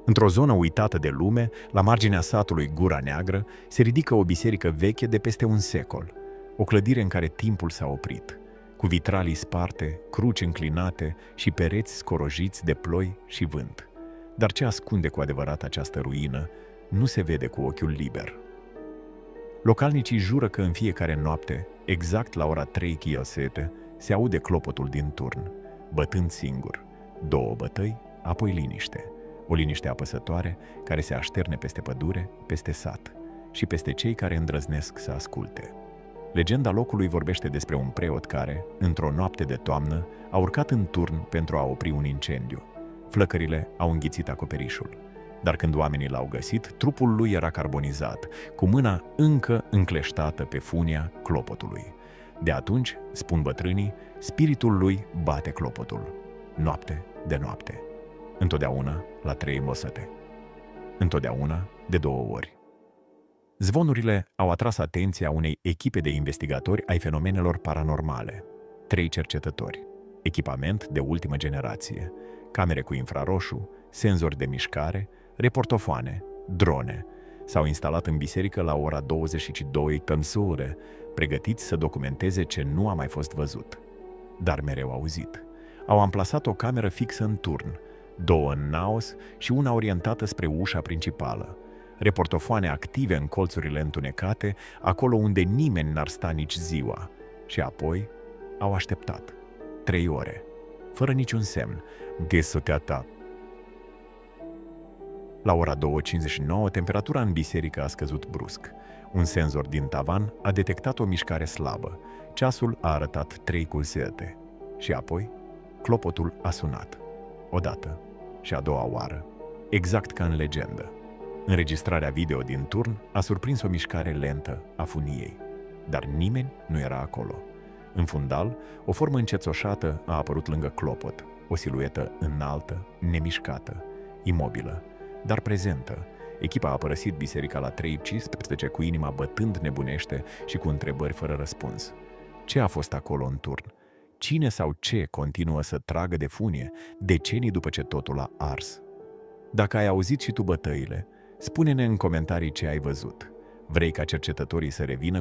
Într-o zonă uitată de lume, la marginea satului Gura Neagră, se ridică o biserică veche de peste un secol, o clădire în care timpul s-a oprit, cu vitralii sparte, cruci înclinate și pereți scorojiți de ploi și vânt. Dar ce ascunde cu adevărat această ruină nu se vede cu ochiul liber. Localnicii jură că în fiecare noapte, exact la ora 3 chiosete, se aude clopotul din turn, bătând singur. 2 bătăi, apoi liniște. O liniște apăsătoare care se așterne peste pădure, peste sat și peste cei care îndrăznesc să asculte. Legenda locului vorbește despre un preot care, într-o noapte de toamnă, a urcat în turn pentru a opri un incendiu. Flăcările au înghițit acoperișul, dar când oamenii l-au găsit, trupul lui era carbonizat, cu mâna încă încleștată pe funia clopotului. De atunci, spun bătrânii, spiritul lui bate clopotul, noapte de noapte. Întotdeauna la 3 mosăte. Întotdeauna de 2 ori. Zvonurile au atras atenția unei echipe de investigatori ai fenomenelor paranormale. 3 cercetători, echipament de ultimă generație, camere cu infraroșu, senzori de mișcare, reportofoane, drone. S-au instalat în biserică la ora 22 tănsure, pregătiți să documenteze ce nu a mai fost văzut, dar mereu auzit. Au amplasat o cameră fixă în turn, 2 în naos și una orientată spre ușa principală. Reportofoane active în colțurile întunecate, acolo unde nimeni n-ar sta nici ziua. Și apoi au așteptat. 3 ore, fără niciun semn. Desoteata. La ora 2:59, temperatura în biserică a scăzut brusc. Un senzor din tavan a detectat o mișcare slabă. Ceasul a arătat 3 culsete. Și apoi, clopotul a sunat. Odată și a doua oară, exact ca în legendă. Înregistrarea video din turn a surprins o mișcare lentă a funiei, dar nimeni nu era acolo. În fundal, o formă încețoșată a apărut lângă clopot, o siluetă înaltă, nemișcată, imobilă, dar prezentă. Echipa a părăsit biserica la 3:15 cu inima bătând nebunește și cu întrebări fără răspuns. Ce a fost acolo în turn? Cine sau ce continuă să tragă de funie decenii după ce totul a ars? Dacă ai auzit și tu bătăile, spune-ne în comentarii ce ai văzut. Vrei ca cercetătorii să revină